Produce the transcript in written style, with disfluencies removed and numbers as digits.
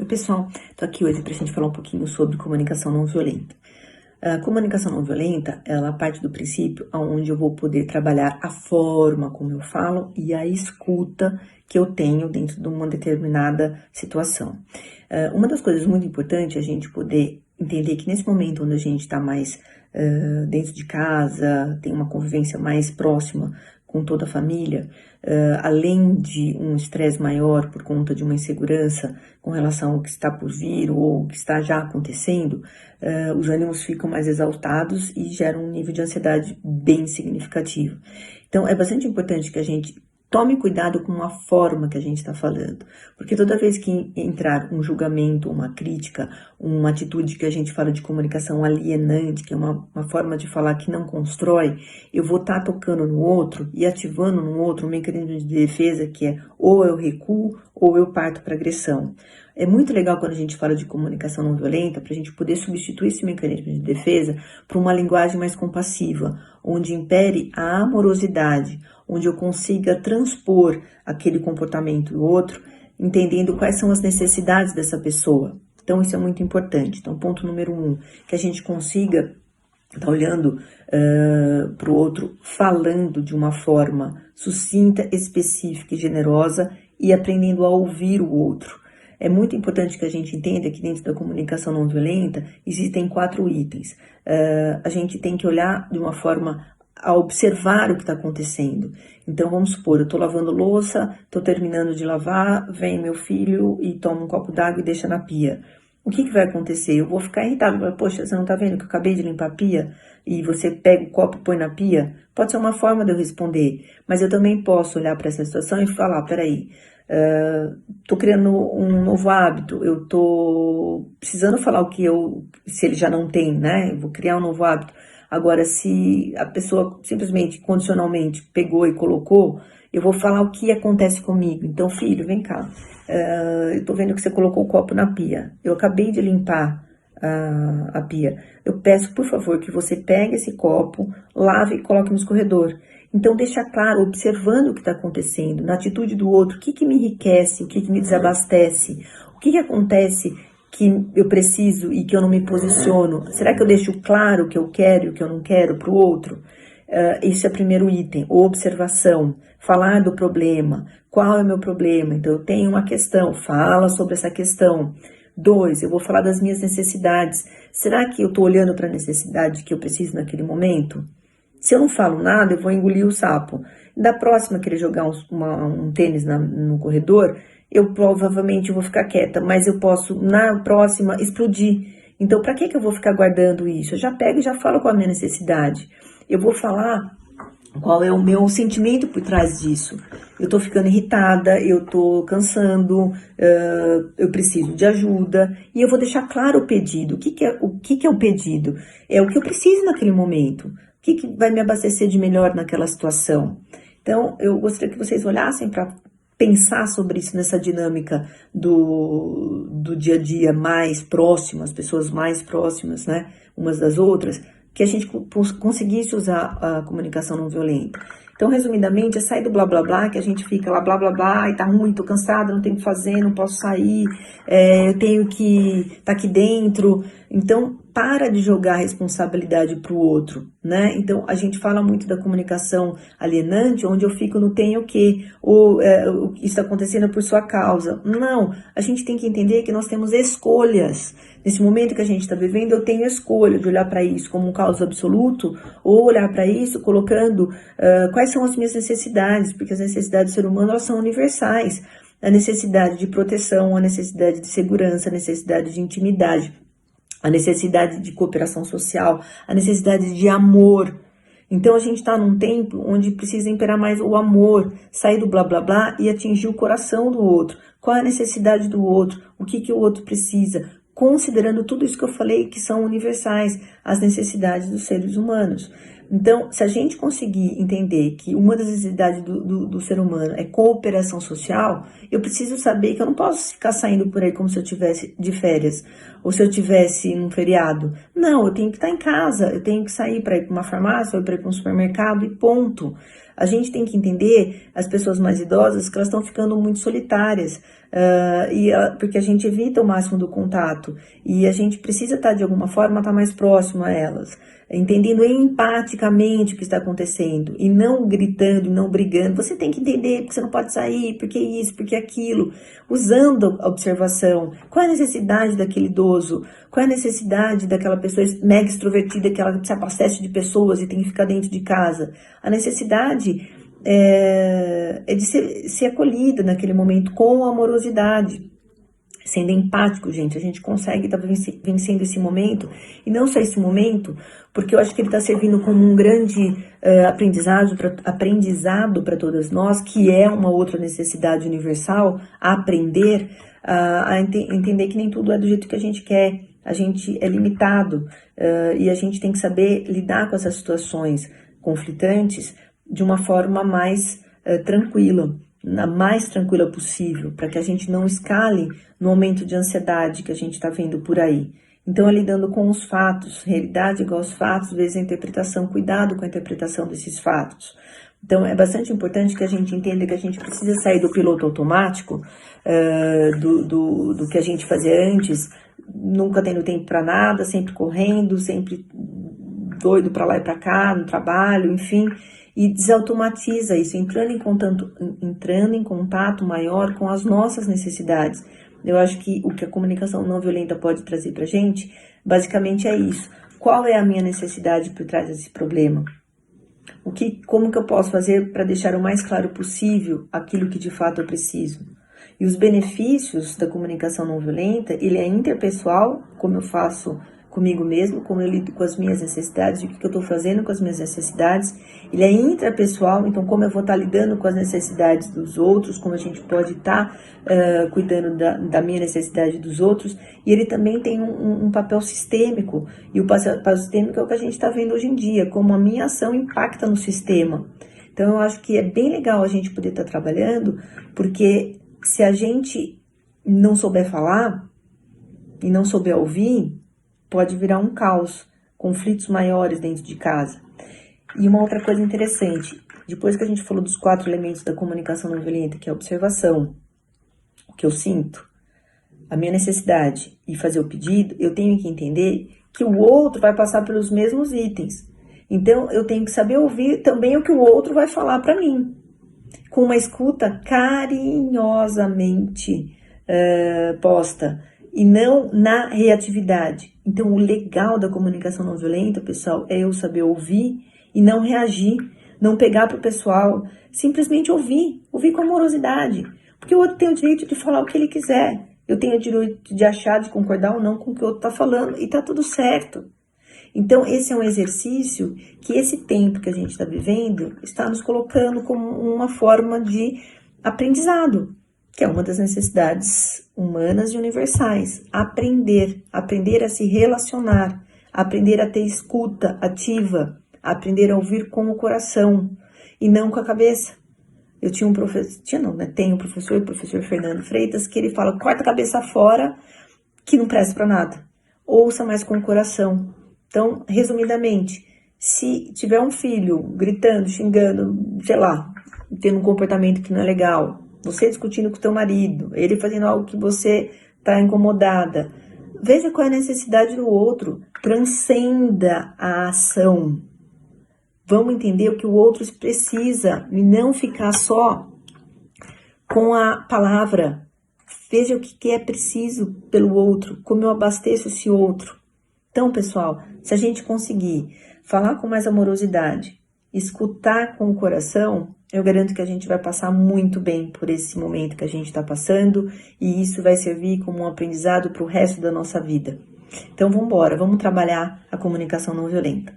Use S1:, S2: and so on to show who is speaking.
S1: pessoal, tô aqui hoje pra gente falar um pouquinho sobre comunicação não violenta. A comunicação não violenta, ela parte do princípio onde eu vou poder trabalhar a forma como eu falo e a escuta que eu tenho dentro de uma determinada situação. Uma das coisas muito importantes é a gente poder entender que nesse momento onde a gente está mais dentro de casa, tem uma convivência mais próxima com toda a família, além de um estresse maior por conta de uma insegurança com relação ao que está por vir ou o que está já acontecendo, os ânimos ficam mais exaltados e geram um nível de ansiedade bem significativo. Então, é bastante importante que a gente tome cuidado com a forma que a gente está falando, porque toda vez que entrar um julgamento, uma crítica, uma atitude que a gente fala de comunicação alienante, que é uma forma de falar que não constrói, eu vou estar tocando no outro e ativando no outro um mecanismo de defesa que é ou eu recuo ou eu parto para agressão. É muito legal quando a gente fala de comunicação não violenta, para a gente poder substituir esse mecanismo de defesa por uma linguagem mais compassiva, onde impere a amorosidade, onde eu consiga transpor aquele comportamento do outro, entendendo quais são as necessidades dessa pessoa. Então, isso é muito importante. Então, ponto número 1, que a gente consiga estar olhando para o outro, falando de uma forma sucinta, específica e generosa e aprendendo a ouvir o outro. É muito importante que a gente entenda que dentro da comunicação não violenta existem 4 itens. A gente tem que olhar de uma forma a observar o que está acontecendo. Então, vamos supor, eu estou lavando louça, estou terminando de lavar, vem meu filho e toma um copo d'água e deixa na pia. O que vai acontecer? Eu vou ficar irritada, poxa, você não está vendo que eu acabei de limpar a pia e você pega o copo e põe na pia? Pode ser uma forma de eu responder, mas eu também posso olhar para essa situação e falar, peraí, tô criando um novo hábito, eu tô precisando falar o que se ele já não tem, né? Eu vou criar um novo hábito. Agora, se a pessoa simplesmente, condicionalmente, pegou e colocou, eu vou falar o que acontece comigo. Então, filho, vem cá, eu tô vendo que você colocou o copo na pia. Eu acabei de limpar a pia. Eu peço, por favor, que você pegue esse copo, lave e coloque no escorredor. Então, deixa claro, observando o que está acontecendo, na atitude do outro, o que me enriquece, o que me desabastece, o que acontece que eu preciso e que eu não me posiciono. Será que eu deixo claro o que eu quero e o que eu não quero para o outro? Esse é o primeiro item, observação, falar do problema, qual é o meu problema? Então, eu tenho uma questão, fala sobre essa questão. 2, eu vou falar das minhas necessidades. Será que eu estou olhando para a necessidade que eu preciso naquele momento? Se eu não falo nada, eu vou engolir o sapo. Da próxima que ele jogar um tênis no corredor, eu provavelmente vou ficar quieta, mas eu posso, na próxima, explodir. Então, para que eu vou ficar guardando isso? Eu já pego e já falo qual é a minha necessidade. Eu vou falar qual é o meu sentimento por trás disso. Eu tô ficando irritada, eu tô cansando, eu preciso de ajuda. E eu vou deixar claro o pedido. O que é o pedido? É o que eu preciso naquele momento. O que vai me abastecer de melhor naquela situação? Então, eu gostaria que vocês olhassem para pensar sobre isso nessa dinâmica do dia a dia mais próximo, as pessoas mais próximas, né, umas das outras, que a gente conseguisse usar a comunicação não violenta. Então, resumidamente, é sair do blá blá blá, que a gente fica lá blá blá blá, e tá ruim, tô cansada, não tenho o que fazer, não posso sair, eu tenho que estar aqui dentro. Então, para de jogar a responsabilidade pro outro, né? Então, a gente fala muito da comunicação alienante, onde eu fico no tenho que, ou isso está acontecendo por sua causa. Não, a gente tem que entender que nós temos escolhas. Nesse momento que a gente está vivendo, eu tenho escolha de olhar para isso como um caos absoluto, ou olhar para isso colocando quais são as minhas necessidades, porque as necessidades do ser humano, elas são universais. A necessidade de proteção, a necessidade de segurança, a necessidade de intimidade, a necessidade de cooperação social, a necessidade de amor. Então, a gente está num tempo onde precisa imperar mais o amor, sair do blá blá blá e atingir o coração do outro. Qual é a necessidade do outro? O que o outro precisa? Considerando tudo isso que eu falei, que são universais, as necessidades dos seres humanos. Então, se a gente conseguir entender que uma das necessidades do ser humano é cooperação social, eu preciso saber que eu não posso ficar saindo por aí como se eu estivesse de férias, ou se eu estivesse num feriado. Não, eu tenho que estar em casa, eu tenho que sair para ir para uma farmácia, ou para ir para um supermercado e ponto. A gente tem que entender as pessoas mais idosas que elas estão ficando muito solitárias, porque a gente evita o máximo do contato e a gente precisa estar de alguma forma mais próximo a elas, entendendo empaticamente o que está acontecendo e não gritando, não brigando. Você tem que entender porque você não pode sair, porque isso, porque aquilo, usando a observação. Qual é a necessidade daquele idoso? Qual é a necessidade daquela pessoa mega extrovertida que ela se abastece de pessoas e tem que ficar dentro de casa? A necessidade é de ser acolhida naquele momento com amorosidade. Sendo empático, gente, a gente consegue estar vencendo esse momento, e não só esse momento, porque eu acho que ele está servindo como um grande aprendizado para todas nós, que é uma outra necessidade universal, a aprender, entender que nem tudo é do jeito que a gente quer, a gente é limitado, e a gente tem que saber lidar com essas situações conflitantes de uma forma mais tranquila, na mais tranquila possível, para que a gente não escale no aumento de ansiedade que a gente está vendo por aí. Então, é lidando com os fatos, realidade igual aos fatos, vezes a interpretação, cuidado com a interpretação desses fatos. Então, é bastante importante que a gente entenda que a gente precisa sair do piloto automático, do que a gente fazia antes, nunca tendo tempo para nada, sempre correndo, sempre doido para lá e para cá, no trabalho, enfim, e desautomatiza isso, entrando em contato maior com as nossas necessidades. Eu acho que o que a comunicação não violenta pode trazer pra gente, basicamente é isso. Qual é a minha necessidade por trás desse problema? Como que eu posso fazer para deixar o mais claro possível aquilo que de fato eu preciso? E os benefícios da comunicação não violenta, ele é interpessoal, como eu faço comigo mesmo, como eu lido com as minhas necessidades, o que eu estou fazendo com as minhas necessidades. Ele é intrapessoal, então como eu vou estar lidando com as necessidades dos outros, como a gente pode estar cuidando da minha necessidade dos outros. E ele também tem um papel sistêmico, e o papel sistêmico é o que a gente está vendo hoje em dia, como a minha ação impacta no sistema. Então eu acho que é bem legal a gente poder estar trabalhando, porque se a gente não souber falar e não souber ouvir, pode virar um caos, conflitos maiores dentro de casa. E uma outra coisa interessante, depois que a gente falou dos 4 elementos da comunicação não violenta, que é a observação, o que eu sinto, a minha necessidade e fazer o pedido, eu tenho que entender que o outro vai passar pelos mesmos itens. Então, eu tenho que saber ouvir também o que o outro vai falar para mim, com uma escuta carinhosamente posta, e não na reatividade. Então, o legal da comunicação não violenta, pessoal, é eu saber ouvir e não reagir, não pegar pro pessoal, simplesmente ouvir com amorosidade, porque o outro tem o direito de falar o que ele quiser, eu tenho o direito de achar, de concordar ou não com o que o outro tá falando, e tá tudo certo. Então, esse é um exercício que esse tempo que a gente está vivendo está nos colocando como uma forma de aprendizado, que é uma das necessidades humanas e universais. Aprender a se relacionar, aprender a ter escuta ativa, aprender a ouvir com o coração e não com a cabeça. Eu tinha um professor, tem um professor, o professor Fernando Freitas, que ele fala, corta a cabeça fora, que não presta para nada. Ouça mais com o coração. Então, resumidamente, se tiver um filho gritando, xingando, sei lá, tendo um comportamento que não é legal, você discutindo com o teu marido, ele fazendo algo que você está incomodada, veja qual é a necessidade do outro, transcenda a ação. Vamos entender o que o outro precisa e não ficar só com a palavra. Veja o que é preciso pelo outro, como eu abasteço esse outro. Então, pessoal, se a gente conseguir falar com mais amorosidade, escutar com o coração, eu garanto que a gente vai passar muito bem por esse momento que a gente está passando, e isso vai servir como um aprendizado para o resto da nossa vida. Então, vamos embora, vamos trabalhar a comunicação não violenta.